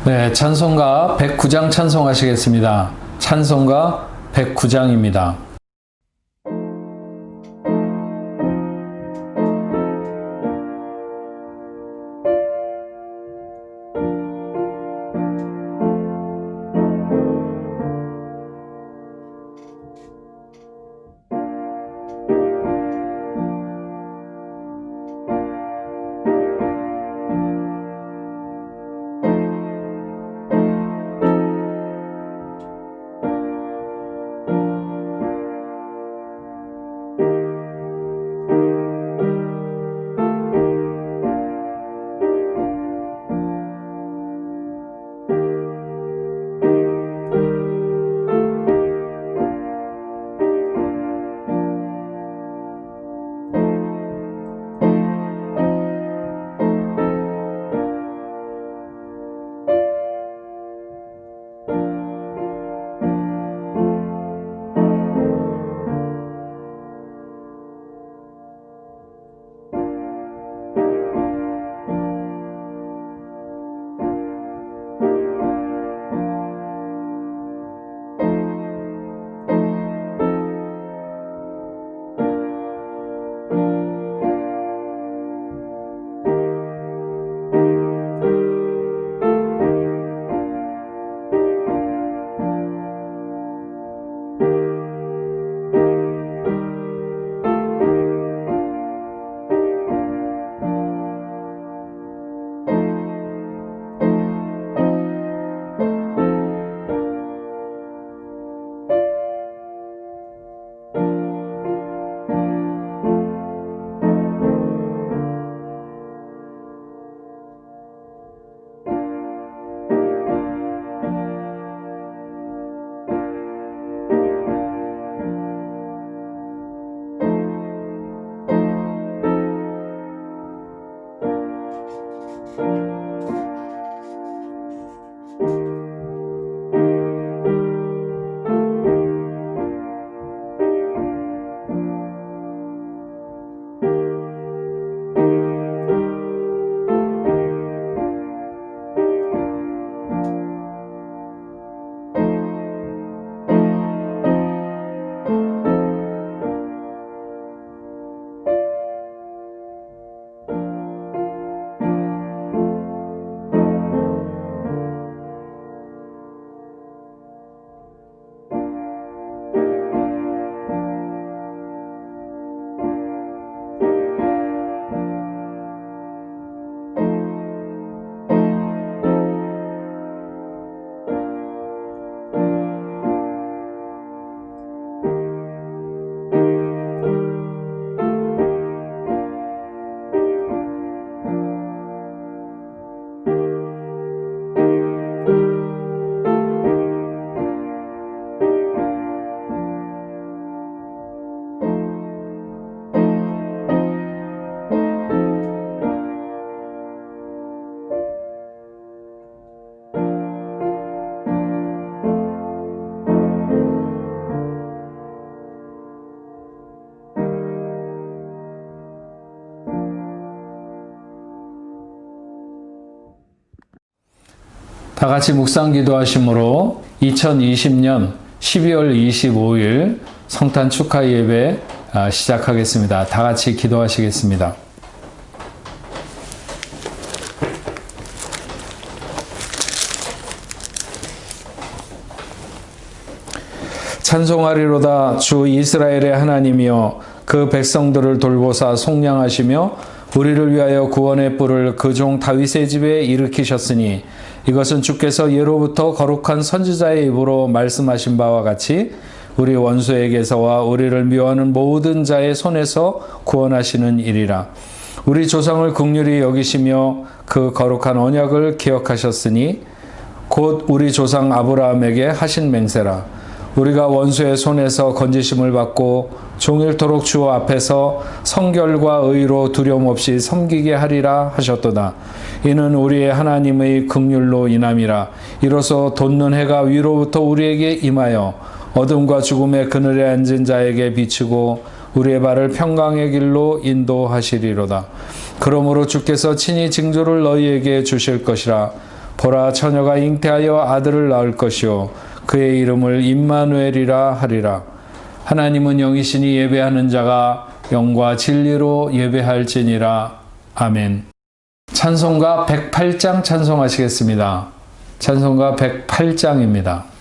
네, 찬송가 109장 찬송하시겠습니다. 찬송가 109장입니다. 다 같이 묵상 기도하심으로 2020년 12월 25일 성탄 축하 예배 시작하겠습니다. 다 같이 기도하시겠습니다. 찬송하리로다. 주 이스라엘의 하나님이여, 그 백성들을 돌보사 속량하시며 우리를 위하여 구원의 뿔을 그 종 다윗의 집에 일으키셨으니, 이것은 주께서 예로부터 거룩한 선지자의 입으로 말씀하신 바와 같이 우리 원수에게서와 우리를 미워하는 모든 자의 손에서 구원하시는 일이라. 우리 조상을 긍휼히 여기시며 그 거룩한 언약을 기억하셨으니 곧 우리 조상 아브라함에게 하신 맹세라. 우리가 원수의 손에서 건지심을 받고 종일토록 주 앞에서 성결과 의로 두려움 없이 섬기게 하리라 하셨도다. 이는 우리의 하나님의 긍휼로 인함이라. 이로써 돋는 해가 위로부터 우리에게 임하여 어둠과 죽음의 그늘에 앉은 자에게 비추고 우리의 발을 평강의 길로 인도하시리로다. 그러므로 주께서 친히 징조를 너희에게 주실 것이라. 보라 처녀가 잉태하여 아들을 낳을 것이요 그의 이름을 임마누엘이라 하리라. 하나님은 영이시니 예배하는 자가 영과 진리로 예배할지니라. 아멘. 찬송가 108장 찬송하시겠습니다. 찬송가 108장입니다.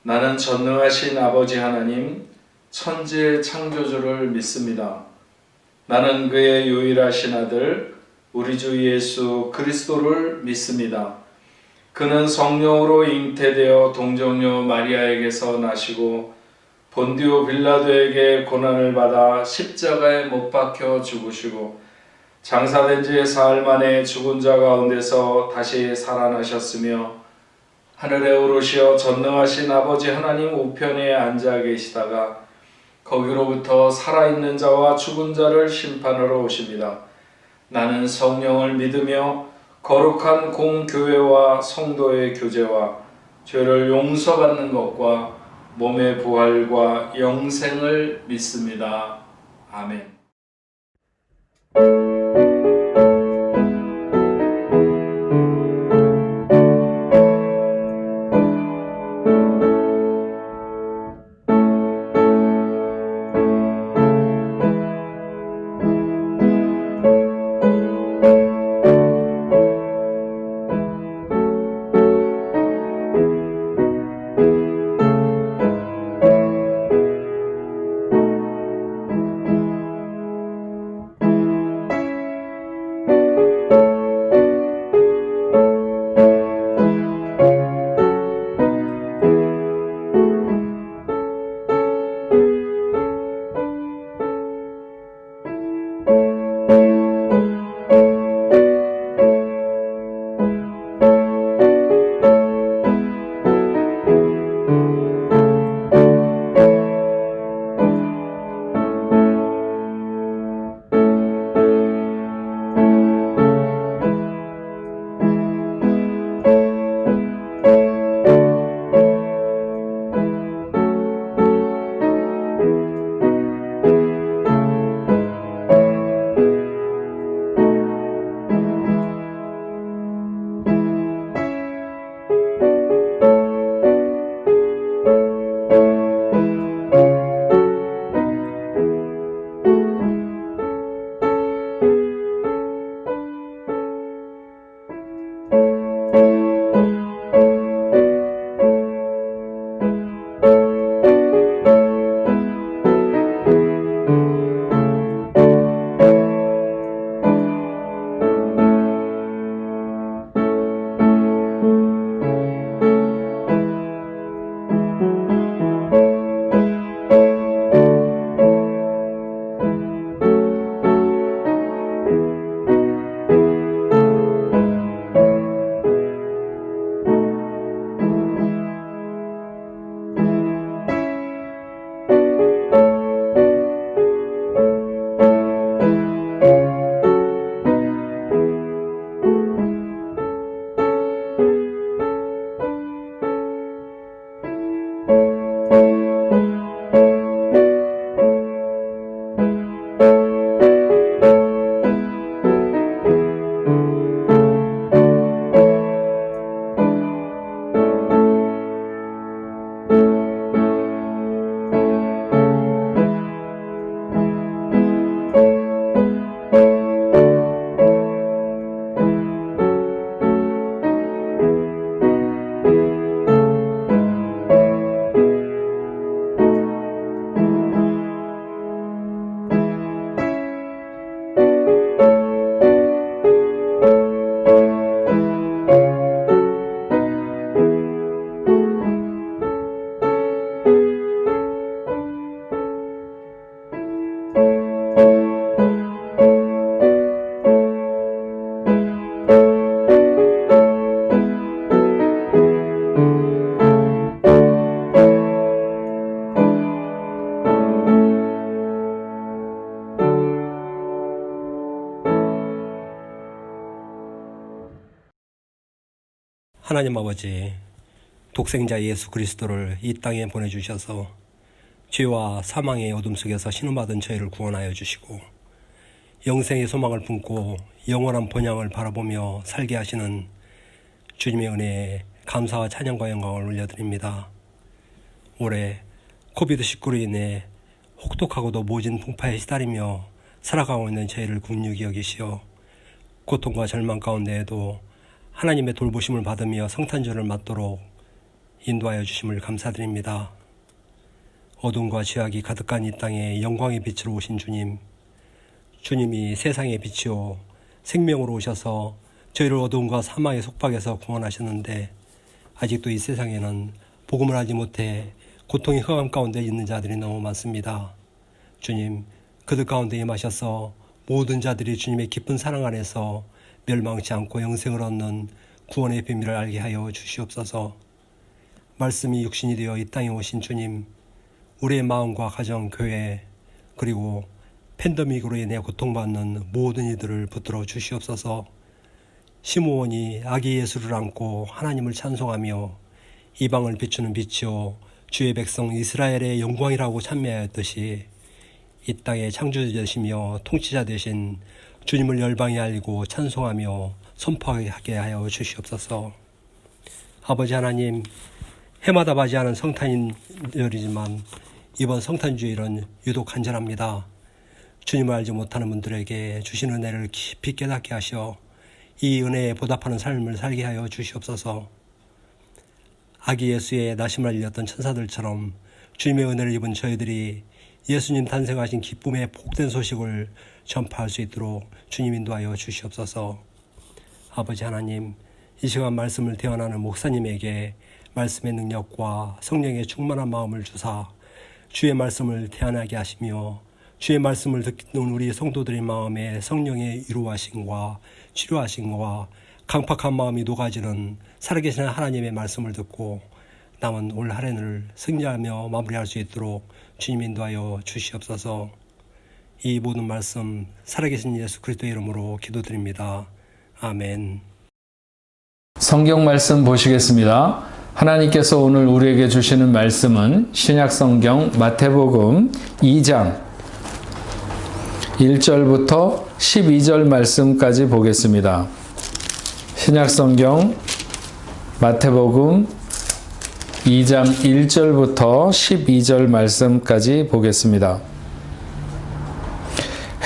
나는 전능하신 아버지 하나님, 천지의 창조주를 믿습니다. 나는 그의 유일하신 아들, 우리 주 예수 그리스도를 믿습니다. 그는 성령으로 잉태되어 동정녀 마리아에게서 나시고 본디오 빌라도에게 고난을 받아 십자가에 못 박혀 죽으시고 장사된 지 사흘 만에 죽은 자 가운데서 다시 살아나셨으며 하늘에 오르시어 전능하신 아버지 하나님 우편에 앉아 계시다가 거기로부터 살아있는 자와 죽은 자를 심판하러 오십니다. 나는 성령을 믿으며 거룩한 공교회와 성도의 교제와 죄를 용서받는 것과 몸의 부활과 영생을 믿습니다. 아멘. 하나님 아버지, 독생자 예수 그리스도를 이 땅에 보내주셔서 죄와 사망의 어둠 속에서 신음하던 저희를 구원하여 주시고 영생의 소망을 품고 영원한 본향을 바라보며 살게 하시는 주님의 은혜에 감사와 찬양과 영광을 올려드립니다. 올해 코비드19로 인해 혹독하고도 모진 풍파에 시달리며 살아가고 있는 저희를 긍휼히 여기시어 고통과 절망 가운데에도 하나님의 돌보심을 받으며 성탄절을 맞도록 인도하여 주심을 감사드립니다. 어둠과 죄악이 가득한 이 땅에 영광의 빛으로 오신 주님, 주님이 세상의 빛이요 생명으로 오셔서 저희를 어둠과 사망의 속박에서 구원하셨는데 아직도 이 세상에는 복음을 알지 못해 고통의 흑암 가운데 있는 자들이 너무 많습니다. 주님, 그들 가운데 임하셔서 모든 자들이 주님의 깊은 사랑 안에서 멸망치 않고 영생을 얻는 구원의 비밀을 알게 하여 주시옵소서. 말씀이 육신이 되어 이 땅에 오신 주님, 우리의 마음과 가정, 교회, 그리고 팬데믹으로 인해 고통받는 모든 이들을 붙들어 주시옵소서. 시므온이 아기 예수를 안고 하나님을 찬송하며 이방을 비추는 빛이요 주의 백성 이스라엘의 영광이라고 찬미하였듯이 이 땅의 창조자 되시며 통치자 되신 주님을 열방에 알리고 찬송하며 선포하게 하여 주시옵소서. 아버지 하나님, 해마다 맞이하는 성탄절이지만 이번 성탄주일은 유독 간절합니다. 주님을 알지 못하는 분들에게 주신 은혜를 깊이 깨닫게 하셔 이 은혜에 보답하는 삶을 살게 하여 주시옵소서. 아기 예수의 나심을 알렸던 천사들처럼 주님의 은혜를 입은 저희들이 예수님 탄생하신 기쁨의 복된 소식을 전파할 수 있도록 주님 인도하여 주시옵소서. 아버지 하나님, 이 시간 말씀을 대언하는 목사님에게 말씀의 능력과 성령의 충만한 마음을 주사 주의 말씀을 대언하게 하시며 주의 말씀을 듣는 우리 성도들의 마음에 성령의 위로하심과 치료하심과 강팍한 마음이 녹아지는 살아계신 하나님의 말씀을 듣고 남은 올 한 해를 승리하며 마무리할 수 있도록 주님 인도하여 주시옵소서. 이 모든 말씀 살아계신 예수 그리스도의 이름으로 기도드립니다. 아멘. 성경 말씀 보시겠습니다. 하나님께서 오늘 우리에게 주시는 말씀은 신약성경 마태복음 2장 1절부터 12절 말씀까지 보겠습니다. 신약성경 마태복음 2장 1절부터 12절 말씀까지 보겠습니다.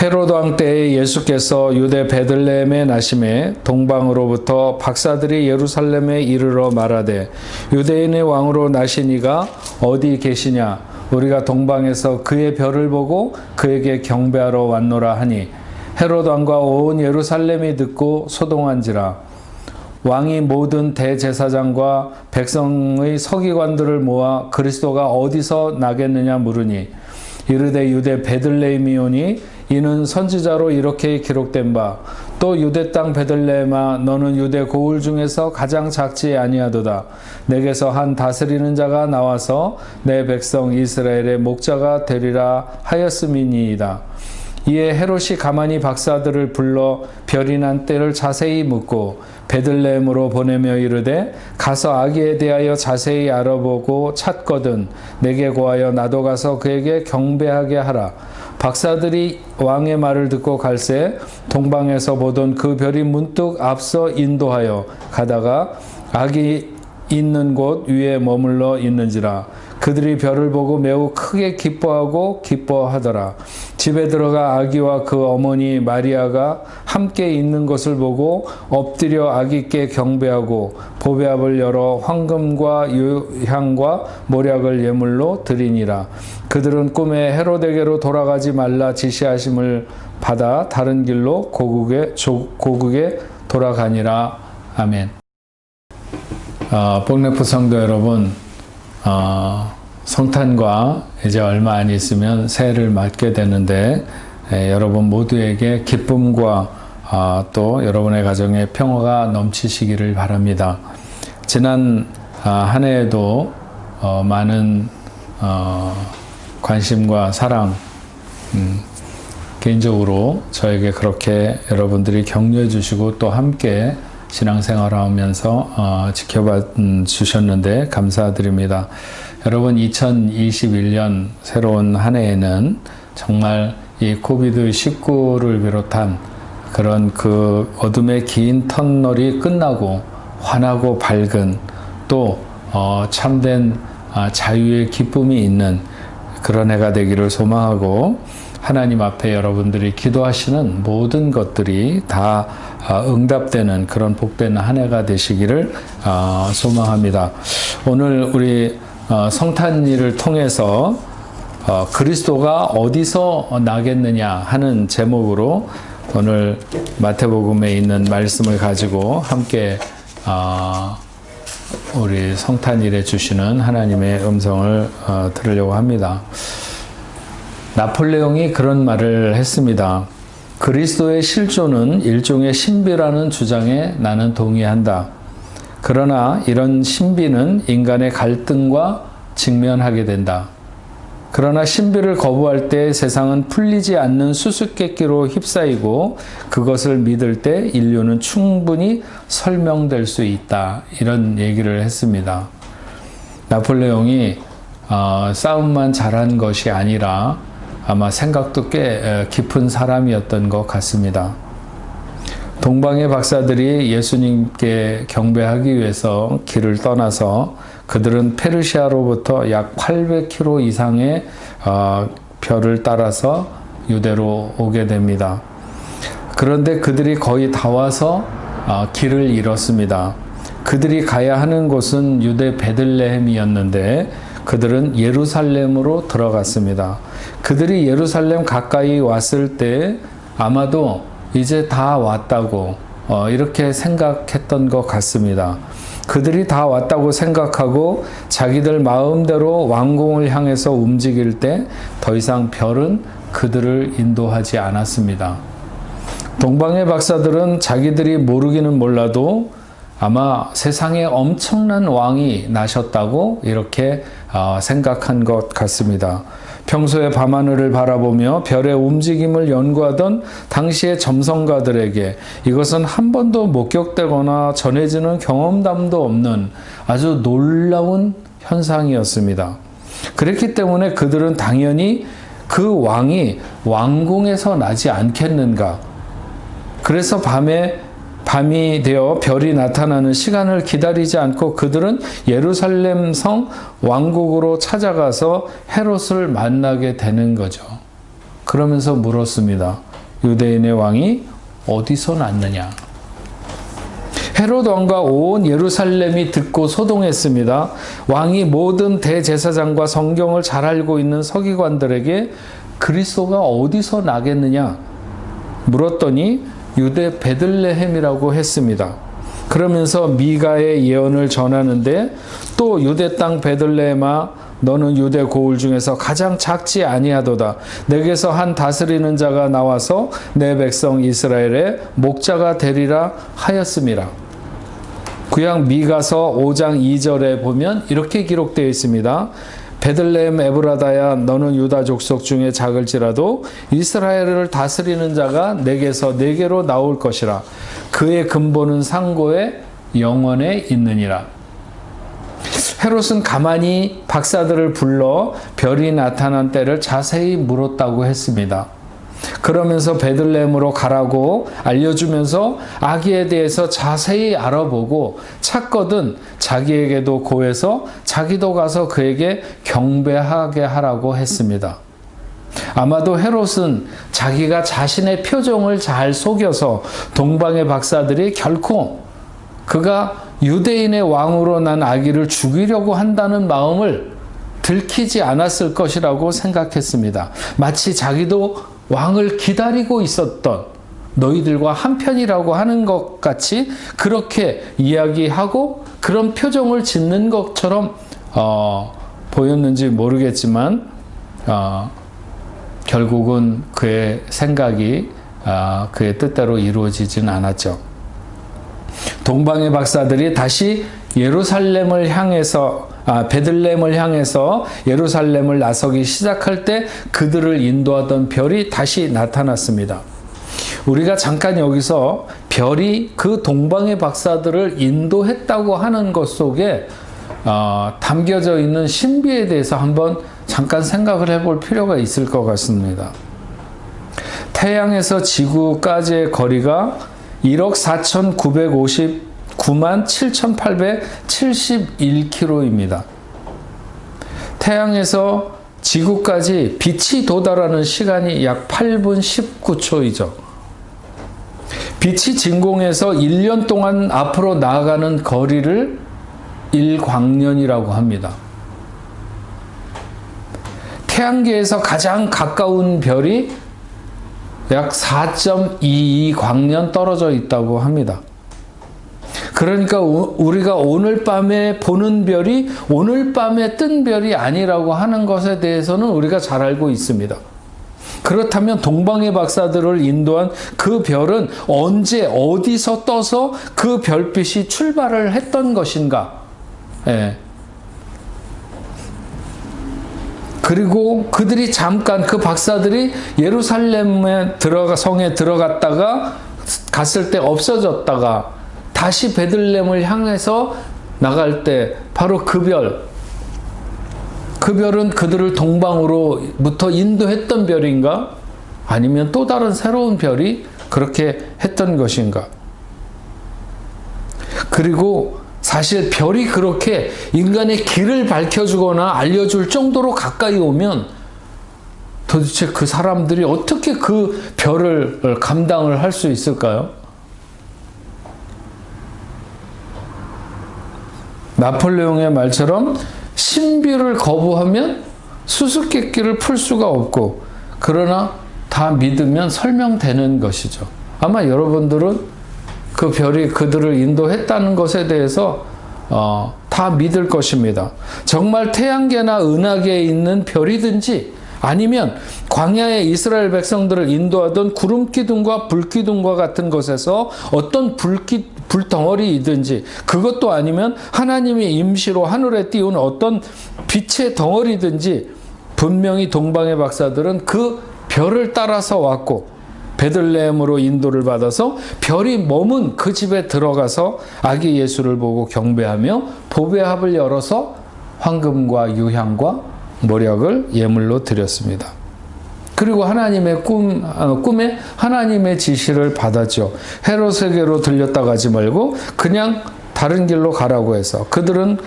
헤롯 왕 때에 예수께서 유대 베들레헴에 나심에 동방으로부터 박사들이 예루살렘에 이르러 말하되 유대인의 왕으로 나신 이가 어디 계시냐? 우리가 동방에서 그의 별을 보고 그에게 경배하러 왔노라 하니 헤롯 왕과 온 예루살렘이 듣고 소동한지라. 왕이 모든 대제사장과 백성의 서기관들을 모아 그리스도가 어디서 나겠느냐 물으니 이르되 유대 베들레헴이오니 이는 선지자로 이렇게 기록된 바 또 유대 땅 베들레헴아 너는 유대 고을 중에서 가장 작지 아니하도다. 내게서 한 다스리는 자가 나와서 내 백성 이스라엘의 목자가 되리라 하였음이니이다. 이에 헤롯이 가만히 박사들을 불러 별이 난 때를 자세히 묻고 베들레헴으로 보내며 이르되 가서 아기에 대하여 자세히 알아보고 찾거든 내게 고하여 나도 가서 그에게 경배하게 하라. 박사들이 왕의 말을 듣고 갈새 동방에서 보던 그 별이 문득 앞서 인도하여 가다가 아기 있는 곳 위에 머물러 있는지라. 그들이 별을 보고 매우 크게 기뻐하고 기뻐하더라. 집에 들어가 아기와 그 어머니 마리아가 함께 있는 것을 보고 엎드려 아기께 경배하고 보배압을 열어 황금과 유향과 모략을 예물로 드리니라. 그들은 꿈에 헤롯에게로 돌아가지 말라 지시하심을 받아 다른 길로 고국에 돌아가니라. 아멘. 복내프 성도 여러분, 성탄과 이제 얼마 안 있으면 새해를 맞게 되는데 여러분 모두에게 기쁨과 또 여러분의 가정에 평화가 넘치시기를 바랍니다. 지난 한 해에도 많은 관심과 사랑, 개인적으로 저에게 그렇게 여러분들이 격려해 주시고 또 함께 신앙생활하면서 지켜봐 주셨는데 감사드립니다. 여러분 2021년 새로운 한 해에는 정말 이 코비드19를 비롯한 그런 그 어둠의 긴 터널이 끝나고 환하고 밝은 또 참된 자유의 기쁨이 있는 그런 해가 되기를 소망하고 하나님 앞에 여러분들이 기도하시는 모든 것들이 다 응답되는 그런 복된 한 해가 되시기를 소망합니다. 오늘 우리 성탄일을 통해서 그리스도가 어디서 나겠느냐 하는 제목으로 오늘 마태복음에 있는 말씀을 가지고 함께 우리 성탄일에 주시는 하나님의 음성을 들으려고 합니다. 나폴레옹이 그런 말을 했습니다. 그리스도의 실존은 일종의 신비라는 주장에 나는 동의한다. 그러나 이런 신비는 인간의 갈등과 직면하게 된다. 그러나 신비를 거부할 때 세상은 풀리지 않는 수수께끼로 휩싸이고 그것을 믿을 때 인류는 충분히 설명될 수 있다. 이런 얘기를 했습니다. 나폴레옹이 싸움만 잘한 것이 아니라 아마 생각도 꽤 깊은 사람이었던 것 같습니다. 동방의 박사들이 예수님께 경배하기 위해서 길을 떠나서 그들은 페르시아로부터 약 800km 이상의 별을 따라서 유대로 오게 됩니다. 그런데 그들이 거의 다 와서 길을 잃었습니다. 그들이 가야 하는 곳은 유대 베들레헴이었는데 그들은 예루살렘으로 들어갔습니다. 그들이 예루살렘 가까이 왔을 때 아마도 이제 다 왔다고 이렇게 생각했던 것 같습니다. 그들이 다 왔다고 생각하고 자기들 마음대로 왕궁을 향해서 움직일 때 더 이상 별은 그들을 인도하지 않았습니다. 동방의 박사들은 자기들이 모르기는 몰라도 아마 세상에 엄청난 왕이 나셨다고 이렇게 생각한 것 같습니다. 평소에 밤하늘을 바라보며 별의 움직임을 연구하던 당시의 점성가들에게 이것은 한 번도 목격되거나 전해지는 경험담도 없는 아주 놀라운 현상이었습니다. 그렇기 때문에 그들은 당연히 그 왕이 왕궁에서 나지 않겠는가. 그래서 밤이 되어 별이 나타나는 시간을 기다리지 않고 그들은 예루살렘 성 왕국으로 찾아가서 헤롯을 만나게 되는 거죠. 그러면서 물었습니다. 유대인의 왕이 어디서 났느냐? 헤롯 왕과 온 예루살렘이 듣고 소동했습니다. 왕이 모든 대제사장과 성경을 잘 알고 있는 서기관들에게 그리스도가 어디서 나겠느냐 물었더니 유대 베들레헴이라고 했습니다. 그러면서 미가의 예언을 전하는데 또 유대 땅 베들레헴아 너는 유대 고을 중에서 가장 작지 아니하도다. 내게서 한 다스리는 자가 나와서 내 백성 이스라엘의 목자가 되리라 하였음이라. 구약 미가서 5장 2절에 보면 이렇게 기록되어 있습니다. 베들레헴 에브라다야 너는 유다 족속 중에 작을지라도 이스라엘을 다스리는 자가 내게로 나올 것이라. 그의 근본은 상고의 영원에 있느니라. 헤롯은 가만히 박사들을 불러 별이 나타난 때를 자세히 물었다고 했습니다. 그러면서 베들레헴으로 가라고 알려주면서 아기에 대해서 자세히 알아보고 찾거든 자기에게도 고해서 자기도 가서 그에게 경배하게 하라고 했습니다. 아마도 헤롯은 자기가 자신의 표정을 잘 속여서 동방의 박사들이 결코 그가 유대인의 왕으로 난 아기를 죽이려고 한다는 마음을 들키지 않았을 것이라고 생각했습니다. 마치 자기도 왕을 기다리고 있었던 너희들과 한편이라고 하는 것 같이 그렇게 이야기하고 그런 표정을 짓는 것처럼 보였는지 모르겠지만 결국은 그의 생각이 그의 뜻대로 이루어지진 않았죠. 동방의 박사들이 다시 예루살렘을 향해서 베들레헴을 향해서 예루살렘을 나서기 시작할 때 그들을 인도하던 별이 다시 나타났습니다. 우리가 잠깐 여기서 별이 그 동방의 박사들을 인도했다고 하는 것 속에 담겨져 있는 신비에 대해서 한번 잠깐 생각을 해볼 필요가 있을 것 같습니다. 태양에서 지구까지의 거리가 1억 4,959만 7,871km입니다. 태양에서 지구까지 빛이 도달하는 시간이 약 8분 19초이죠. 빛이 진공해서 1년 동안 앞으로 나아가는 거리를 1광년이라고 합니다. 태양계에서 가장 가까운 별이 약 4.22광년 떨어져 있다고 합니다. 그러니까 우리가 오늘 밤에 보는 별이 오늘 밤에 뜬 별이 아니라고 하는 것에 대해서는 우리가 잘 알고 있습니다. 그렇다면 동방의 박사들을 인도한 그 별은 언제 어디서 떠서 그 별빛이 출발을 했던 것인가? 예. 그리고 그들이 잠깐 그 박사들이 예루살렘에 성에 들어갔다가 갔을 때 없어졌다가 다시 베들레헴을 향해서 나갈 때 바로 그 별은 그들을 동방으로부터 인도했던 별인가? 아니면 또 다른 새로운 별이 그렇게 했던 것인가? 그리고 사실 별이 그렇게 인간의 길을 밝혀주거나 알려줄 정도로 가까이 오면 도대체 그 사람들이 어떻게 그 별을 감당을 할 수 있을까요? 나폴레옹의 말처럼 신비를 거부하면 수수께끼를 풀 수가 없고, 그러나 다 믿으면 설명되는 것이죠. 아마 여러분들은 그 별이 그들을 인도했다는 것에 대해서 다 믿을 것입니다. 정말 태양계나 은하계에 있는 별이든지 아니면 광야의 이스라엘 백성들을 인도하던 구름기둥과 불기둥과 같은 것에서 어떤 불덩어리이든지, 그것도 아니면 하나님이 임시로 하늘에 띄운 어떤 빛의 덩어리든지, 분명히 동방의 박사들은 그 별을 따라서 왔고 베들레헴으로 인도를 받아서 별이 머문 그 집에 들어가서 아기 예수를 보고 경배하며 보배합을 열어서 황금과 유향과 모략을 예물로 드렸습니다. 그리고 하나님의 꿈에 하나님의 지시를 받았죠. 헤롯에게로 들렸다 가지 말고 그냥 다른 길로 가라고 해서 그들은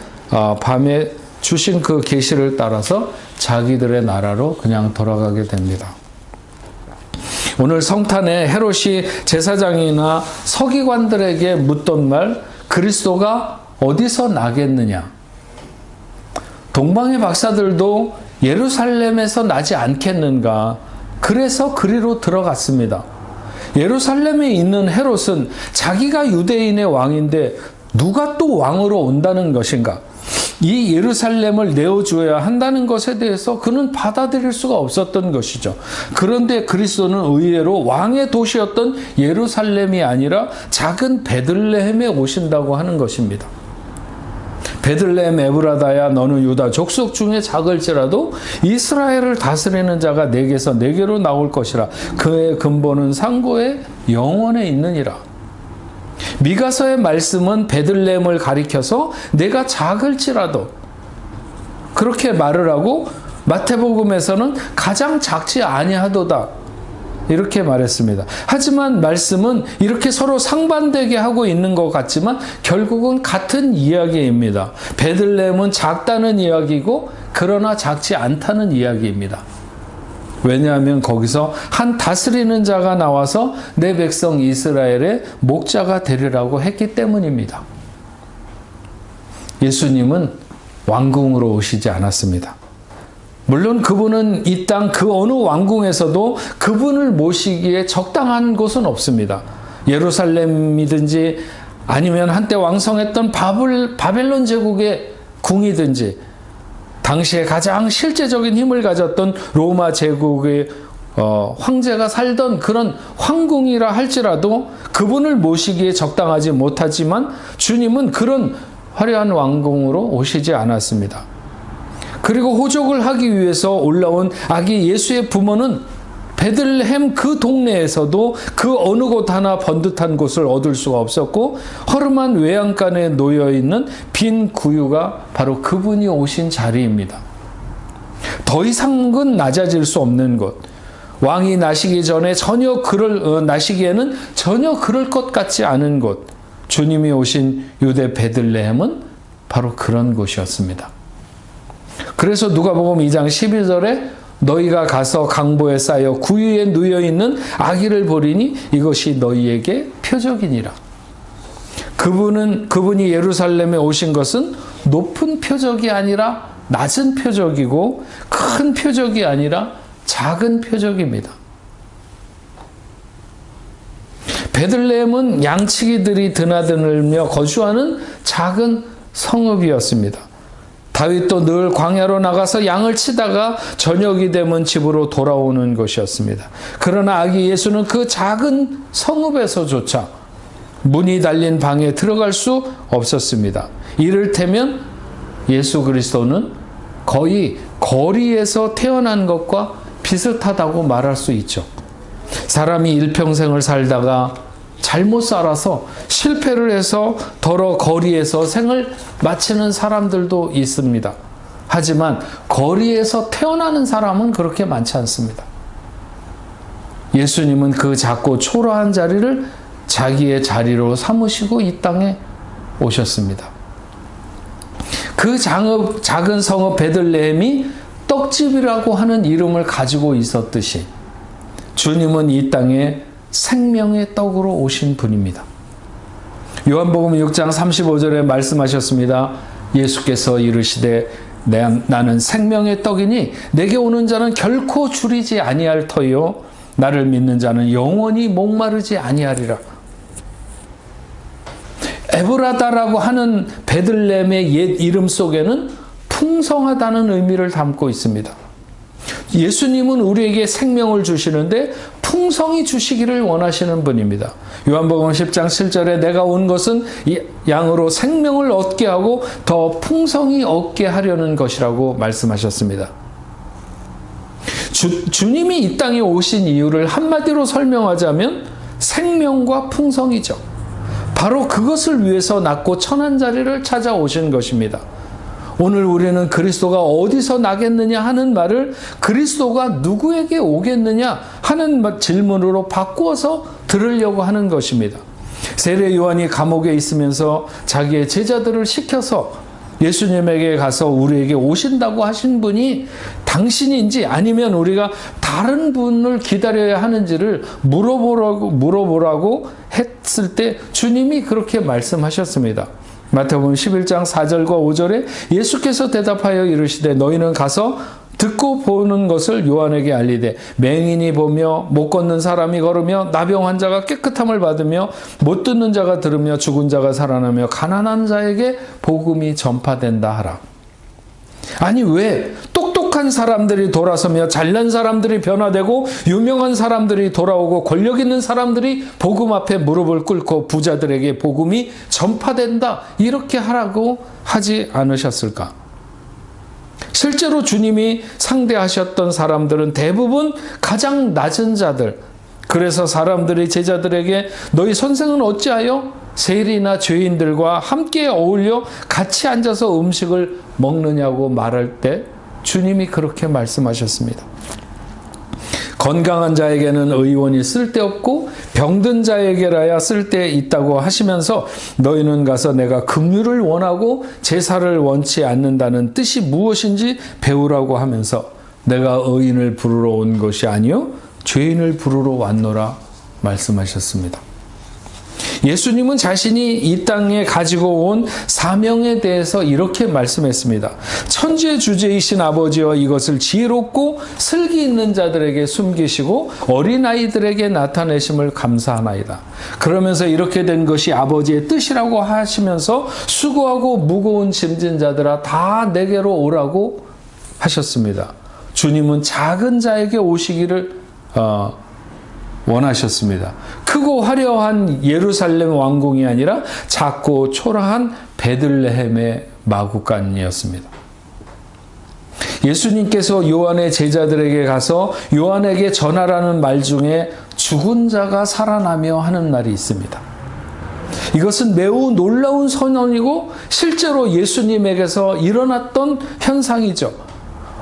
밤에 주신 그 계시를 따라서 자기들의 나라로 그냥 돌아가게 됩니다. 오늘 성탄에 헤롯이 제사장이나 서기관들에게 묻던 말, 그리스도가 어디서 나겠느냐? 동방의 박사들도 예루살렘에서 나지 않겠는가? 그래서 그리로 들어갔습니다. 예루살렘에 있는 헤롯은 자기가 유대인의 왕인데 누가 또 왕으로 온다는 것인가? 이 예루살렘을 내어주어야 한다는 것에 대해서 그는 받아들일 수가 없었던 것이죠. 그런데 그리스도는 의외로 왕의 도시였던 예루살렘이 아니라 작은 베들레헴에 오신다고 하는 것입니다. 베들레헴 에브라다야, 너는 유다 족속 중에 작을지라도 이스라엘을 다스리는 자가 내게서 내게로 나올 것이라. 그의 근본은 상고에 영원에 있느니라. 미가서의 말씀은 베들레헴을 가리켜서 내가 작을지라도 그렇게 말을 하고, 마태복음에서는 가장 작지 아니하도다 이렇게 말했습니다. 하지만 말씀은 이렇게 서로 상반되게 하고 있는 것 같지만 결국은 같은 이야기입니다. 베들레헴은 작다는 이야기고 그러나 작지 않다는 이야기입니다. 왜냐하면 거기서 한 다스리는 자가 나와서 내 백성 이스라엘의 목자가 되리라고 했기 때문입니다. 예수님은 왕궁으로 오시지 않았습니다. 물론 그분은 이 땅 그 어느 왕궁에서도 그분을 모시기에 적당한 곳은 없습니다. 예루살렘이든지 아니면 한때 왕성했던 바벨론 제국의 궁이든지, 당시에 가장 실제적인 힘을 가졌던 로마 제국의 황제가 살던 그런 황궁이라 할지라도 그분을 모시기에 적당하지 못하지만 주님은 그런 화려한 왕궁으로 오시지 않았습니다. 그리고 호적을 하기 위해서 올라온 아기 예수의 부모는 베들레헴 그 동네에서도 그 어느 곳 하나 번듯한 곳을 얻을 수가 없었고 허름한 외양간에 놓여있는 빈 구유가 바로 그분이 오신 자리입니다. 더 이상은 낮아질 수 없는 곳. 왕이 나시기 전에 나시기에는 전혀 그럴 것 같지 않은 곳. 주님이 오신 유대 베들레헴은 바로 그런 곳이었습니다. 그래서 누가복음 2장 12절에 너희가 가서 강보에 쌓여 구유에 누여있는 아기를 보리니 이것이 너희에게 표적이니라. 그분이 예루살렘에 오신 것은 높은 표적이 아니라 낮은 표적이고 큰 표적이 아니라 작은 표적입니다. 베들레헴은 양치기들이 드나들며 거주하는 작은 성읍이었습니다. 다윗도 늘 광야로 나가서 양을 치다가 저녁이 되면 집으로 돌아오는 것이었습니다. 그러나 아기 예수는 그 작은 성읍에서조차 문이 달린 방에 들어갈 수 없었습니다. 이를테면 예수 그리스도는 거의 거리에서 태어난 것과 비슷하다고 말할 수 있죠. 사람이 일평생을 살다가 잘못 살아서 실패를 해서 더러 거리에서 생을 마치는 사람들도 있습니다. 하지만 거리에서 태어나는 사람은 그렇게 많지 않습니다. 예수님은 그 작고 초라한 자리를 자기의 자리로 삼으시고 이 땅에 오셨습니다. 그 작은 성읍 베들레헴이 떡집이라고 하는 이름을 가지고 있었듯이 주님은 이 땅에 생명의 떡으로 오신 분입니다. 요한복음 6장 35절에 말씀하셨습니다. 예수께서 이르시되 나는 생명의 떡이니 내게 오는 자는 결코 줄이지 아니할 터요 나를 믿는 자는 영원히 목마르지 아니하리라. 에브라다라고 하는 베들레헴의 옛 이름 속에는 풍성하다는 의미를 담고 있습니다. 예수님은 우리에게 생명을 주시는데 풍성히 주시기를 원하시는 분입니다. 요한복음 10장 7절에 내가 온 것은 양으로 생명을 얻게 하고 더 풍성히 얻게 하려는 것이라고 말씀하셨습니다. 주님이 이 땅에 오신 이유를 한마디로 설명하자면 생명과 풍성이죠. 바로 그것을 위해서 낳고 천한 자리를 찾아오신 것입니다. 오늘 우리는 그리스도가 어디서 나겠느냐 하는 말을 그리스도가 누구에게 오겠느냐 하는 질문으로 바꾸어서 들으려고 하는 것입니다. 세례 요한이 감옥에 있으면서 자기의 제자들을 시켜서 예수님에게 가서 우리에게 오신다고 하신 분이 당신인지 아니면 우리가 다른 분을 기다려야 하는지를 물어보라고 했을 때 주님이 그렇게 말씀하셨습니다. 마태복음 11장 4절과 5절에 예수께서 대답하여 이르시되 너희는 가서 듣고 보는 것을 요한에게 알리되 맹인이 보며 못 걷는 사람이 걸으며 나병 환자가 깨끗함을 받으며 못 듣는 자가 들으며 죽은 자가 살아나며 가난한 자에게 복음이 전파된다 하라. 아니 왜 똑똑한 사람들이 돌아서며 잘난 사람들이 변화되고 유명한 사람들이 돌아오고 권력 있는 사람들이 복음 앞에 무릎을 꿇고 부자들에게 복음이 전파된다 이렇게 하라고 하지 않으셨을까? 실제로 주님이 상대하셨던 사람들은 대부분 가장 낮은 자들. 그래서 사람들이 제자들에게 너희 선생은 어찌하여 세리나 죄인들과 함께 어울려 같이 앉아서 음식을 먹느냐고 말할 때 주님이 그렇게 말씀하셨습니다. 건강한 자에게는 의원이 쓸데없고 병든 자에게라야 쓸데있다고 하시면서 너희는 가서 내가 긍휼을 원하고 제사를 원치 않는다는 뜻이 무엇인지 배우라고 하면서 내가 의인을 부르러 온 것이 아니요 죄인을 부르러 왔노라 말씀하셨습니다. 예수님은 자신이 이 땅에 가지고 온 사명에 대해서 이렇게 말씀했습니다. 천지의 주제이신 아버지와 이것을 지혜롭고 슬기 있는 자들에게 숨기시고 어린아이들에게 나타내심을 감사하나이다. 그러면서 이렇게 된 것이 아버지의 뜻이라고 하시면서 수고하고 무거운 짐진 자들아 다 내게로 오라고 하셨습니다. 주님은 작은 자에게 오시기를 원하셨습니다. 크고 화려한 예루살렘 왕궁이 아니라 작고 초라한 베들레헴의 마구간이었습니다. 예수님께서 요한의 제자들에게 가서 요한에게 전하라는 말 중에 죽은 자가 살아나며 하는 말이 있습니다. 이것은 매우 놀라운 선언이고 실제로 예수님에게서 일어났던 현상이죠.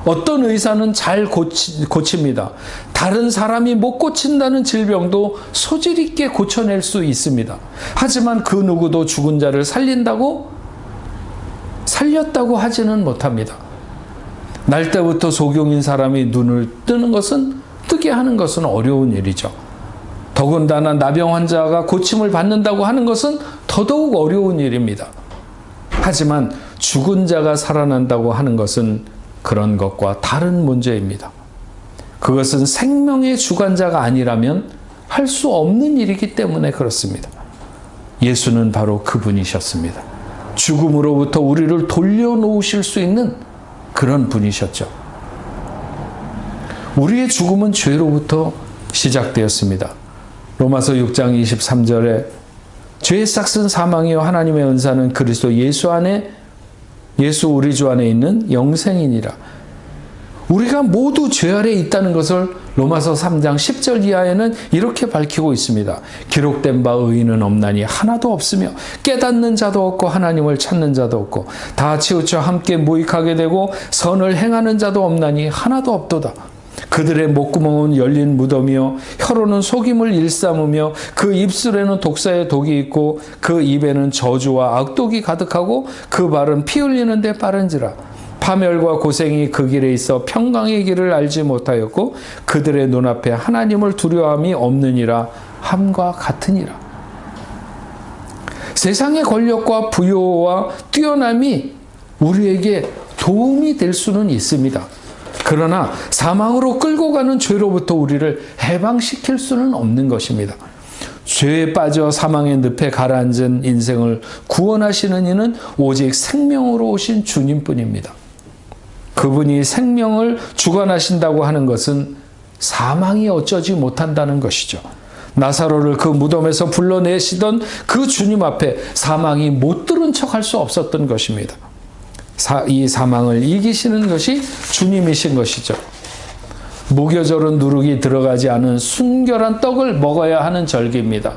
어떤 의사는 잘 고칩니다. 다른 사람이 못 고친다는 질병도 소질 있게 고쳐낼 수 있습니다. 하지만 그 누구도 죽은 자를 살렸다고 하지는 못합니다. 날 때부터 소경인 사람이 눈을 뜨게 하는 것은 어려운 일이죠. 더군다나 나병 환자가 고침을 받는다고 하는 것은 더더욱 어려운 일입니다. 하지만 죽은 자가 살아난다고 하는 것은 그런 것과 다른 문제입니다. 그것은 생명의 주관자가 아니라면 할 수 없는 일이기 때문에 그렇습니다. 예수는 바로 그분이셨습니다. 죽음으로부터 우리를 돌려놓으실 수 있는 그런 분이셨죠. 우리의 죽음은 죄로부터 시작되었습니다. 로마서 6장 23절에 죄의 싹은 사망이요 하나님의 은사는 그리스도 예수 우리 주 안에 있는 영생이니라. 우리가 모두 죄 아래에 있다는 것을 로마서 3장 10절 이하에는 이렇게 밝히고 있습니다. 기록된 바 의인은 없나니 하나도 없으며 깨닫는 자도 없고 하나님을 찾는 자도 없고 다 치우쳐 함께 무익하게 되고 선을 행하는 자도 없나니 하나도 없도다. 그들의 목구멍은 열린 무덤이요 혀로는 속임을 일삼으며 그 입술에는 독사의 독이 있고 그 입에는 저주와 악독이 가득하고 그 발은 피 흘리는 데 빠른지라. 파멸과 고생이 그 길에 있어 평강의 길을 알지 못하였고 그들의 눈앞에 하나님을 두려움이 없느니라 함과 같으니라. 세상의 권력과 부요와 뛰어남이 우리에게 도움이 될 수는 있습니다. 그러나 사망으로 끌고 가는 죄로부터 우리를 해방시킬 수는 없는 것입니다. 죄에 빠져 사망의 늪에 가라앉은 인생을 구원하시는 이는 오직 생명으로 오신 주님뿐입니다. 그분이 생명을 주관하신다고 하는 것은 사망이 어쩌지 못한다는 것이죠. 나사로를 그 무덤에서 불러내시던 그 주님 앞에 사망이 못 들은 척할 수 없었던 것입니다. 이 사망을 이기시는 것이 주님이신 것이죠. 무교절은 누룩이 들어가지 않은 순결한 떡을 먹어야 하는 절기입니다.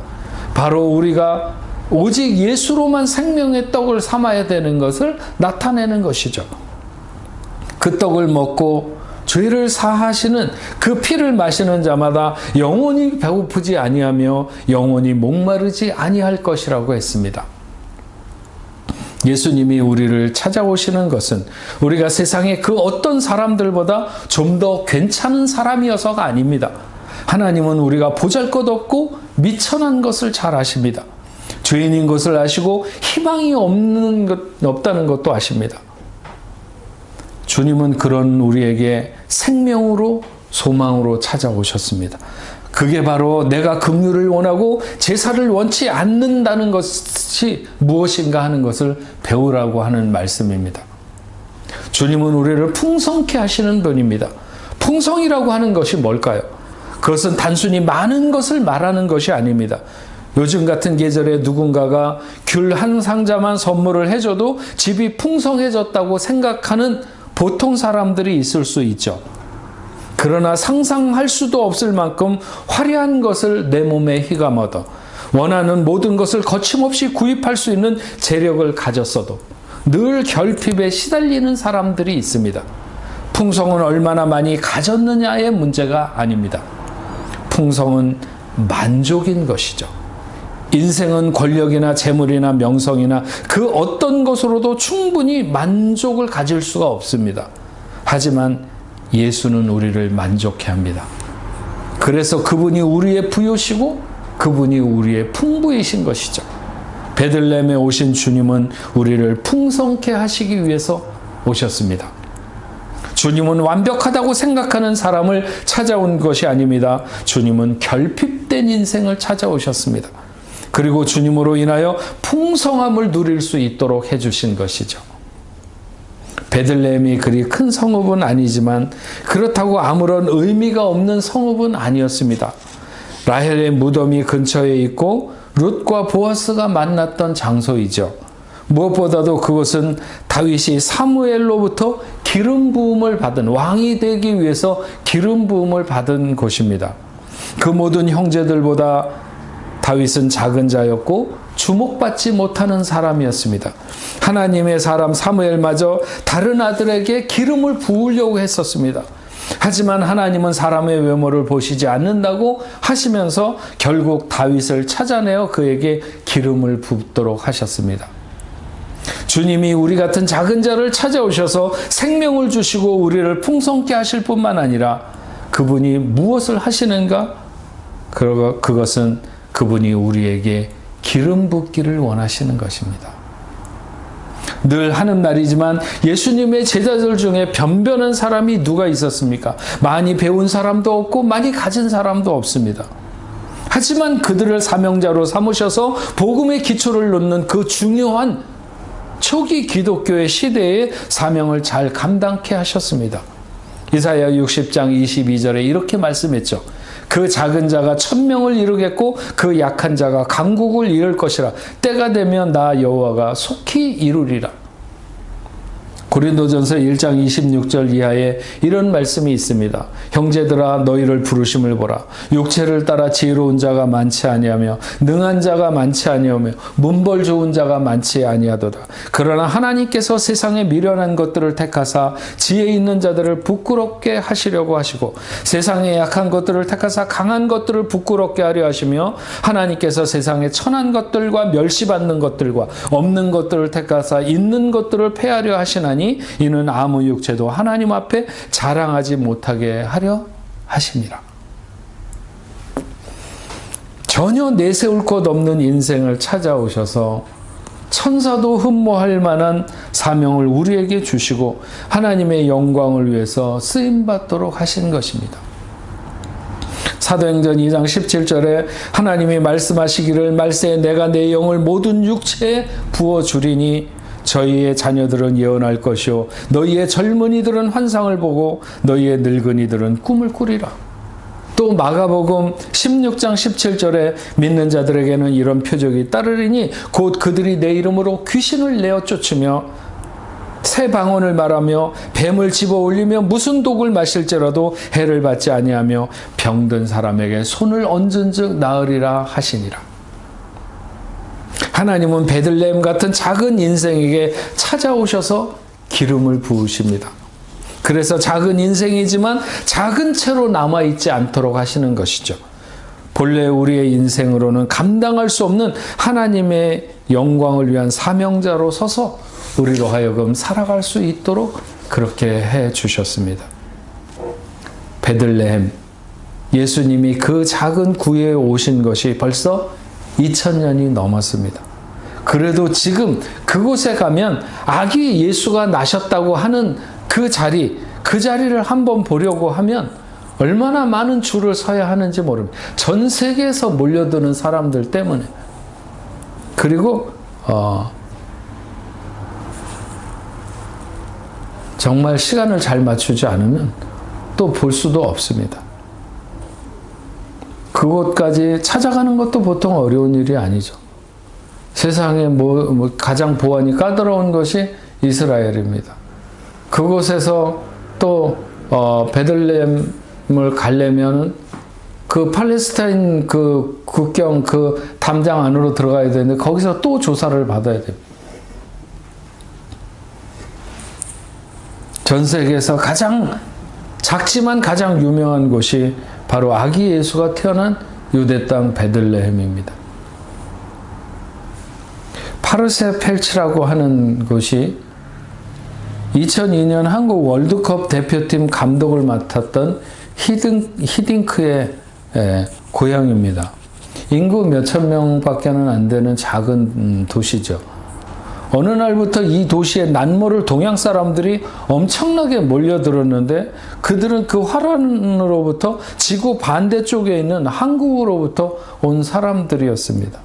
바로 우리가 오직 예수로만 생명의 떡을 삼아야 되는 것을 나타내는 것이죠. 그 떡을 먹고 죄를 사하시는 그 피를 마시는 자마다 영원히 배고프지 아니하며 영원히 목마르지 아니할 것이라고 했습니다. 예수님이 우리를 찾아오시는 것은 우리가 세상의 그 어떤 사람들보다 좀 더 괜찮은 사람이어서가 아닙니다. 하나님은 우리가 보잘것없고 미천한 것을 잘 아십니다. 죄인인 것을 아시고 희망이 없다는 것도 아십니다. 주님은 그런 우리에게 생명으로 소망으로 찾아오셨습니다. 그게 바로 내가 긍휼을 원하고 제사를 원치 않는다는 것이 무엇인가 하는 것을 배우라고 하는 말씀입니다. 주님은 우리를 풍성케 하시는 분입니다. 풍성이라고 하는 것이 뭘까요? 그것은 단순히 많은 것을 말하는 것이 아닙니다. 요즘 같은 계절에 누군가가 귤 한 상자만 선물을 해줘도 집이 풍성해졌다고 생각하는 보통 사람들이 있을 수 있죠. 그러나 상상할 수도 없을 만큼 화려한 것을 내 몸에 휘감아도 원하는 모든 것을 거침없이 구입할 수 있는 재력을 가졌어도 늘 결핍에 시달리는 사람들이 있습니다. 풍성은 얼마나 많이 가졌느냐의 문제가 아닙니다. 풍성은 만족인 것이죠. 인생은 권력이나 재물이나 명성이나 그 어떤 것으로도 충분히 만족을 가질 수가 없습니다. 하지만 예수는 우리를 만족해 합니다. 그래서 그분이 우리의 부요시고 그분이 우리의 풍부이신 것이죠. 베들레헴에 오신 주님은 우리를 풍성케 하시기 위해서 오셨습니다. 주님은 완벽하다고 생각하는 사람을 찾아온 것이 아닙니다. 주님은 결핍된 인생을 찾아오셨습니다. 그리고 주님으로 인하여 풍성함을 누릴 수 있도록 해주신 것이죠. 베들레헴이 그리 큰 성읍은 아니지만 그렇다고 아무런 의미가 없는 성읍은 아니었습니다. 라헬의 무덤이 근처에 있고 룻과 보아스가 만났던 장소이죠. 무엇보다도 그것은 다윗이 사무엘로부터 기름 부음을 받은, 왕이 되기 위해서 기름 부음을 받은 곳입니다. 그 모든 형제들보다 다윗은 작은 자였고 주목받지 못하는 사람이었습니다. 하나님의 사람 사무엘마저 다른 아들에게 기름을 부으려고 했었습니다. 하지만 하나님은 사람의 외모를 보시지 않는다고 하시면서 결국 다윗을 찾아내어 그에게 기름을 붓도록 하셨습니다. 주님이 우리 같은 작은 자를 찾아오셔서 생명을 주시고 우리를 풍성케 하실 뿐만 아니라 그분이 무엇을 하시는가? 그것은 그분이 우리에게 기름 붓기를 원하시는 것입니다. 늘 하는 말이지만 예수님의 제자들 중에 변변한 사람이 누가 있었습니까? 많이 배운 사람도 없고 많이 가진 사람도 없습니다. 하지만 그들을 사명자로 삼으셔서 복음의 기초를 놓는 그 중요한 초기 기독교의 시대의 사명을 잘 감당케 하셨습니다. 이사야 60장 22절에 이렇게 말씀했죠. 그 작은 자가 1000명을 이루겠고 그 약한 자가 강국을 이룰 것이라. 때가 되면 나 여호와가 속히 이루리라. 고린도전서 1장 26절 이하에 이런 말씀이 있습니다. 형제들아 너희를 부르심을 보라. 육체를 따라 지혜로운 자가 많지 아니하며 능한 자가 많지 아니하며 문벌 좋은 자가 많지 아니하도다. 그러나 하나님께서 세상에 미련한 것들을 택하사 지혜 있는 자들을 부끄럽게 하시려고 하시고 세상에 약한 것들을 택하사 강한 것들을 부끄럽게 하려 하시며 하나님께서 세상에 천한 것들과 멸시받는 것들과 없는 것들을 택하사 있는 것들을 폐하려 하시나니 이는 아무 육체도 하나님 앞에 자랑하지 못하게 하려 하심이라. 전혀 내세울 것 없는 인생을 찾아오셔서 천사도 흠모할 만한 사명을 우리에게 주시고 하나님의 영광을 위해서 쓰임받도록 하신 것입니다. 사도행전 2장 17절에 하나님이 말씀하시기를 말세에 내가 내 영을 모든 육체에 부어주리니 저희의 자녀들은 예언할 것이요 너희의 젊은이들은 환상을 보고 너희의 늙은이들은 꿈을 꾸리라. 또 마가복음 16장 17절에 믿는 자들에게는 이런 표적이 따르리니 곧 그들이 내 이름으로 귀신을 내어 쫓으며 새 방언을 말하며 뱀을 집어 올리며 무슨 독을 마실지라도 해를 받지 아니하며 병든 사람에게 손을 얹은 즉 나으리라 하시니라. 하나님은 베들레헴 같은 작은 인생에게 찾아오셔서 기름을 부으십니다. 그래서 작은 인생이지만 작은 채로 남아있지 않도록 하시는 것이죠. 본래 우리의 인생으로는 감당할 수 없는 하나님의 영광을 위한 사명자로 서서 우리로 하여금 살아갈 수 있도록 그렇게 해 주셨습니다. 베들레헴, 예수님이 그 작은 구에 오신 것이 벌써 2000년이 넘었습니다. 그래도 지금 그곳에 가면 아기 예수가 나셨다고 하는 그 자리를 한번 보려고 하면 얼마나 많은 줄을 서야 하는지 모릅니다. 전 세계에서 몰려드는 사람들 때문에. 그리고 정말 시간을 잘 맞추지 않으면 또 볼 수도 없습니다. 그곳까지 찾아가는 것도 보통 어려운 일이 아니죠. 세상에 가장 보안이 까다로운 것이 이스라엘입니다. 그곳에서 또 베들레헴을 가려면 그 팔레스타인 그 국경 그 담장 안으로 들어가야 되는데 거기서 또 조사를 받아야 됩니다. 전 세계에서 가장 작지만 가장 유명한 곳이 바로 아기 예수가 태어난 유대 땅 베들레헴입니다. 파르세 펠치라고 하는 곳이 2002년 한국 월드컵 대표팀 감독을 맡았던 히딩크의 고향입니다. 인구 몇천 명밖에는 안 되는 작은 도시죠. 어느 날부터 이 도시의 난모를 동양 사람들이 엄청나게 몰려들었는데 그들은 그 화란으로부터 지구 반대쪽에 있는 한국으로부터 온 사람들이었습니다.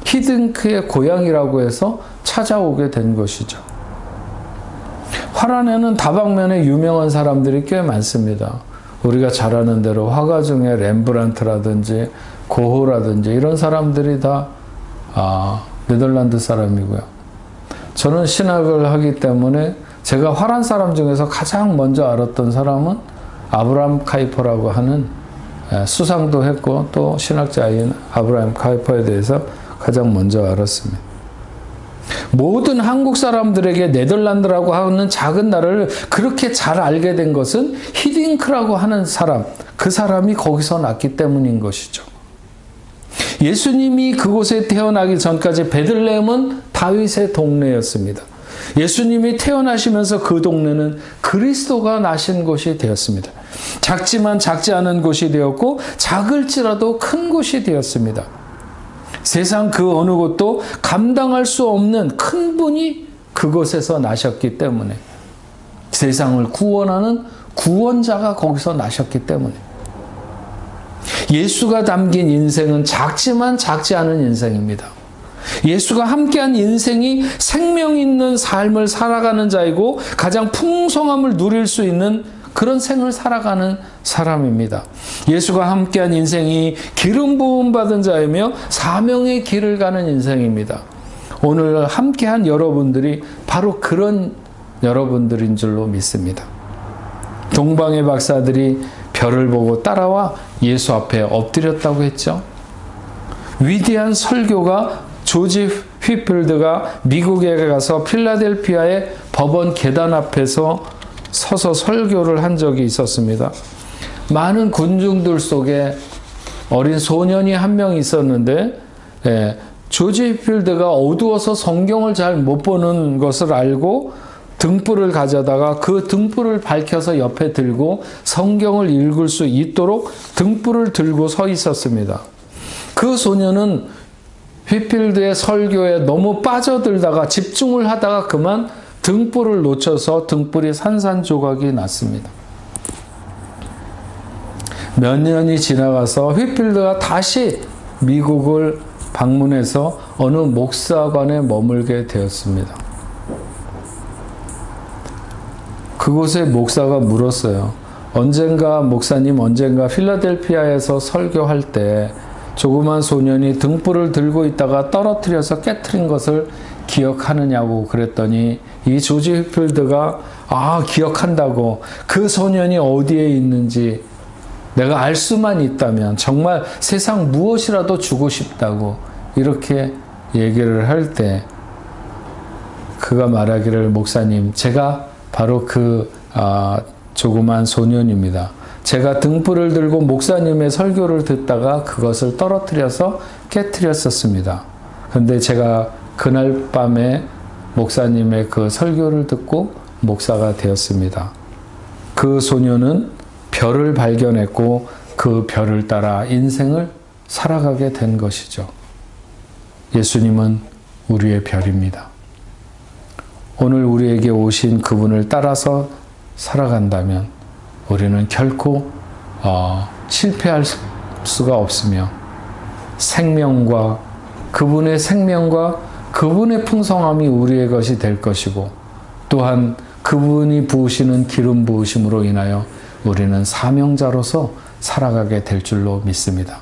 히딩크의 고향이라고 해서 찾아오게 된 것이죠. 화란에는 다방면에 유명한 사람들이 꽤 많습니다. 우리가 잘 아는 대로 화가 중에 렘브란트라든지 고호라든지 이런 사람들이 다 네덜란드 사람이고요. 저는 신학을 하기 때문에 제가 화란 사람 중에서 가장 먼저 알았던 사람은 아브라함 카이퍼라고 하는, 수상도 했고 또 신학자인 아브라함 카이퍼에 대해서 가장 먼저 알았습니다. 모든 한국 사람들에게 네덜란드라고 하는 작은 나라를 그렇게 잘 알게 된 것은 히딩크라고 하는 사람, 그 사람이 거기서 났기 때문인 것이죠. 예수님이 그곳에 태어나기 전까지 베들레헴은 다윗의 동네였습니다. 예수님이 태어나시면서 그 동네는 그리스도가 나신 곳이 되었습니다. 작지만 작지 않은 곳이 되었고 작을지라도 큰 곳이 되었습니다. 세상 그 어느 곳도 감당할 수 없는 큰 분이 그곳에서 나셨기 때문에, 세상을 구원하는 구원자가 거기서 나셨기 때문에, 예수가 담긴 인생은 작지만 작지 않은 인생입니다. 예수가 함께한 인생이 생명 있는 삶을 살아가는 자이고 가장 풍성함을 누릴 수 있는 그런 생을 살아가는 사람입니다. 예수가 함께한 인생이 기름 부음 받은 자이며 사명의 길을 가는 인생입니다. 오늘 함께한 여러분들이 바로 그런 여러분들인 줄로 믿습니다. 동방의 박사들이 별을 보고 따라와 예수 앞에 엎드렸다고 했죠. 위대한 설교가 조지 휘필드가 미국에 가서 필라델피아의 법원 계단 앞에서 서서 설교를 한 적이 있었습니다. 많은 군중들 속에 어린 소년이 한 명 있었는데, 조지 휘필드가 어두워서 성경을 잘 못 보는 것을 알고 등불을 가져다가 그 등불을 밝혀서 옆에 들고 성경을 읽을 수 있도록 등불을 들고 서 있었습니다. 그 소년은 휘필드의 설교에 너무 빠져들다가 집중을 하다가 그만 등불을 놓쳐서 등불이 산산조각이 났습니다. 몇 년이 지나가서 휘필드가 다시 미국을 방문해서 어느 목사관에 머물게 되었습니다. 그곳에 목사가 물었어요. 목사님 언젠가 필라델피아에서 설교할 때 조그만 소년이 등불을 들고 있다가 떨어뜨려서 깨트린 것을 기억하느냐고 그랬더니 이 조지 휘필드가 기억한다고, 그 소년이 어디에 있는지 내가 알 수만 있다면 정말 세상 무엇이라도 주고 싶다고 이렇게 얘기를 할 때 그가 말하기를, 목사님, 제가 바로 그 조그만 소년입니다. 제가 등불을 들고 목사님의 설교를 듣다가 그것을 떨어뜨려서 깨트렸었습니다. 그런데 제가 그날 밤에 목사님의 그 설교를 듣고 목사가 되었습니다. 그 소년은 별을 발견했고 그 별을 따라 인생을 살아가게 된 것이죠. 예수님은 우리의 별입니다. 오늘 우리에게 오신 그분을 따라서 살아간다면 우리는 결코 실패할 수가 없으며 그분의 생명과 그분의 풍성함이 우리의 것이 될 것이고, 또한 그분이 부으시는 기름 부으심으로 인하여 우리는 사명자로서 살아가게 될 줄로 믿습니다.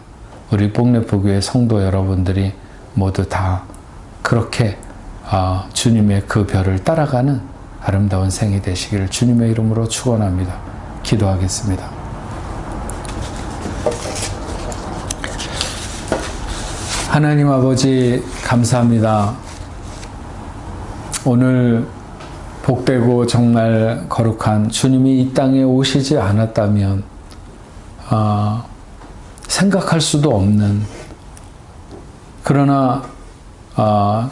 우리 뽕레포교회 성도 여러분들이 모두 다 그렇게 주님의 그 별을 따라가는 아름다운 생이 되시기를 주님의 이름으로 축원합니다. 기도하겠습니다. 하나님 아버지, 감사합니다. 오늘 복되고 정말 거룩한 주님이 이 땅에 오시지 않았다면 생각할 수도 없는, 그러나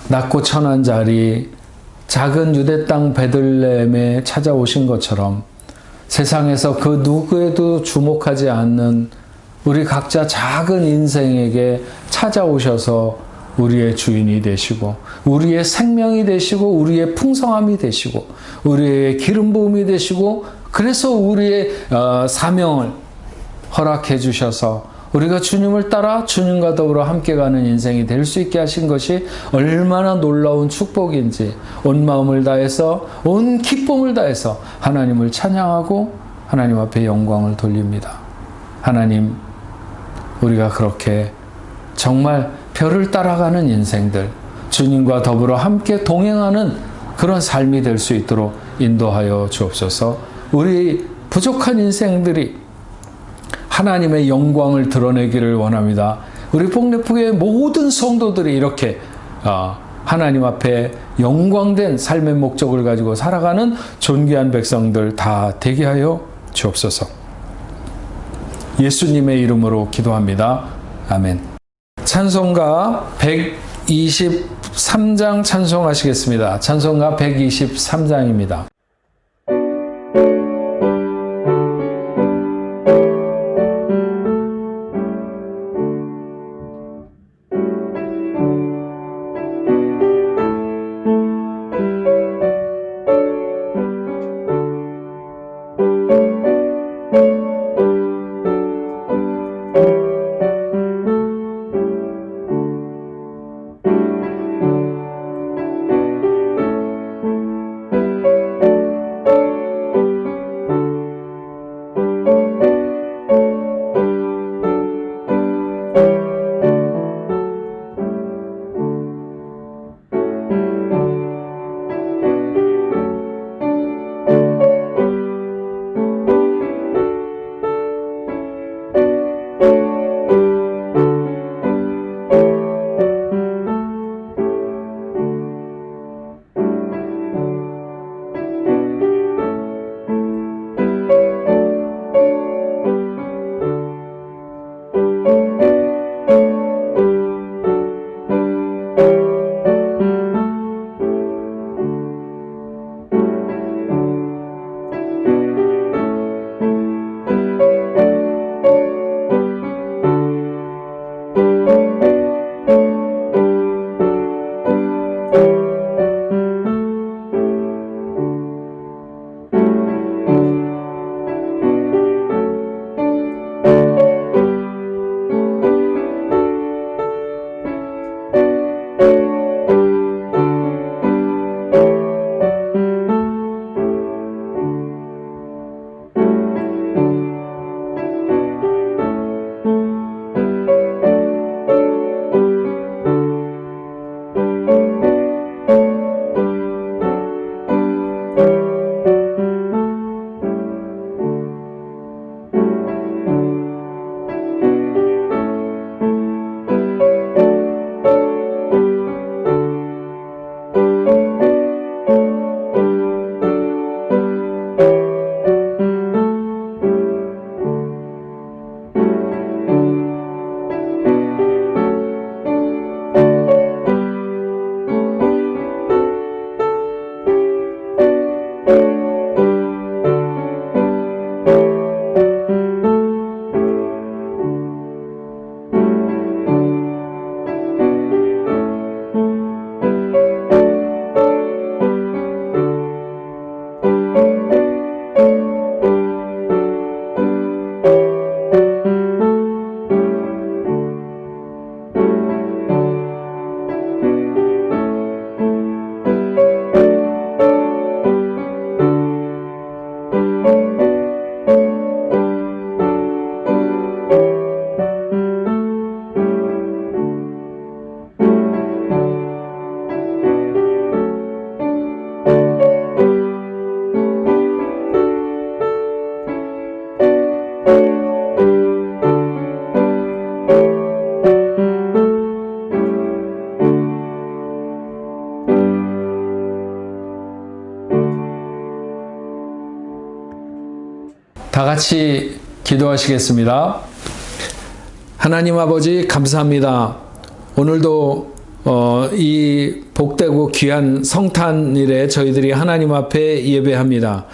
낮고 천한 자리 작은 유대 땅 베들레헴에 찾아오신 것처럼 세상에서 그 누구에도 주목하지 않는 우리 각자 작은 인생에게 찾아오셔서 우리의 주인이 되시고 우리의 생명이 되시고 우리의 풍성함이 되시고 우리의 기름 부음이 되시고, 그래서 우리의 사명을 허락해 주셔서 우리가 주님을 따라 주님과 더불어 함께 가는 인생이 될 수 있게 하신 것이 얼마나 놀라운 축복인지 온 마음을 다해서, 온 기쁨을 다해서 하나님을 찬양하고 하나님 앞에 영광을 돌립니다. 하나님, 우리가 그렇게 정말 별을 따라가는 인생들, 주님과 더불어 함께 동행하는 그런 삶이 될 수 있도록 인도하여 주옵소서. 우리 부족한 인생들이 하나님의 영광을 드러내기를 원합니다. 우리 복내프교의 모든 성도들이 이렇게 하나님 앞에 영광된 삶의 목적을 가지고 살아가는 존귀한 백성들 다 되게 하여 주옵소서. 예수님의 이름으로 기도합니다. 아멘. 찬송가 123장 찬송하시겠습니다. 찬송가 123장입니다. 다 같이 기도하시겠습니다. 하나님 아버지 감사합니다. 오늘도 이 복되고 귀한 성탄일에 저희들이 하나님 앞에 예배합니다.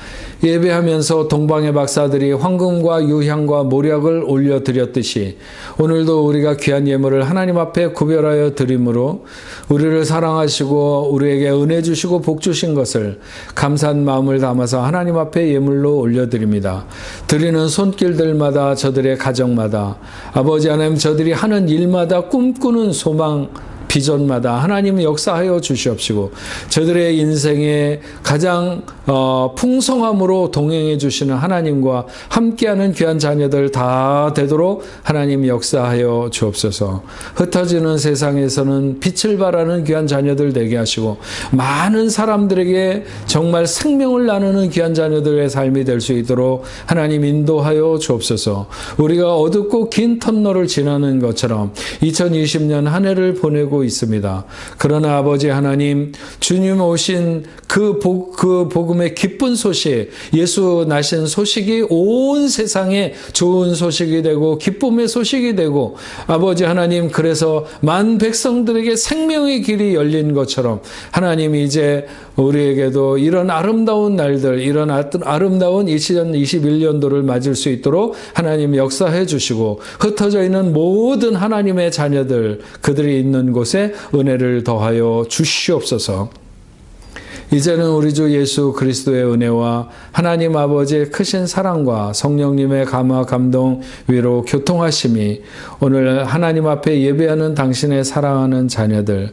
예배하면서 동방의 박사들이 황금과 유향과 모략을 올려드렸듯이 오늘도 우리가 귀한 예물을 하나님 앞에 구별하여 드림으로 우리를 사랑하시고 우리에게 은혜 주시고 복 주신 것을 감사한 마음을 담아서 하나님 앞에 예물로 올려드립니다. 드리는 손길들마다 저들의 가정마다 아버지 하나님 저들이 하는 일마다 꿈꾸는 소망 기존마다 하나님 역사하여 주시옵시고 저들의 인생에 가장 풍성함으로 동행해 주시는 하나님과 함께하는 귀한 자녀들 다 되도록 하나님 역사하여 주옵소서. 흩어지는 세상에서는 빛을 발하는 귀한 자녀들 되게 하시고 많은 사람들에게 정말 생명을 나누는 귀한 자녀들의 삶이 될 수 있도록 하나님 인도하여 주옵소서. 우리가 어둡고 긴 터널을 지나는 것처럼 2020년 한 해를 보내고 있습니다. 그러나 아버지 하나님, 주님 오신 그 복음의 기쁜 소식, 예수 나신 소식이 온 세상에 좋은 소식이 되고 기쁨의 소식이 되고 아버지 하나님, 그래서 만 백성들에게 생명의 길이 열린 것처럼 하나님 이제 우리에게도 이런 아름다운 날들, 이런 아름다운 2021년도를 맞을 수 있도록 하나님 역사해 주시고 흩어져 있는 모든 하나님의 자녀들, 그들이 있는 곳에 은혜를 더하여 주시옵소서. 이제는 우리 주 예수 그리스도의 은혜와 하나님 아버지의 크신 사랑과 성령님의 감화, 감동, 위로, 교통하심이 오늘 하나님 앞에 예배하는 당신의 사랑하는 자녀들,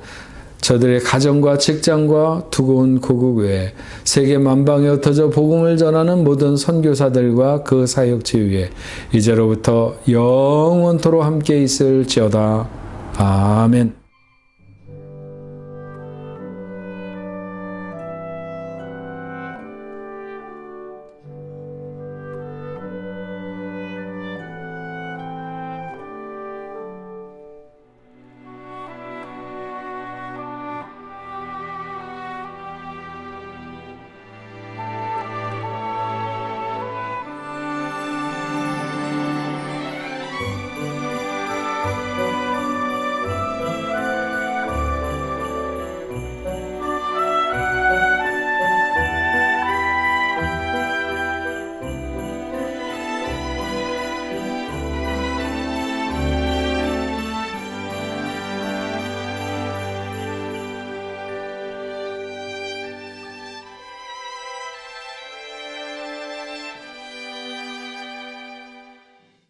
저들의 가정과 직장과 두고온 고국 외에 세계 만방에 흩어져 복음을 전하는 모든 선교사들과 그 사역지 위에 이제로부터 영원토록 함께 있을지어다. 아멘.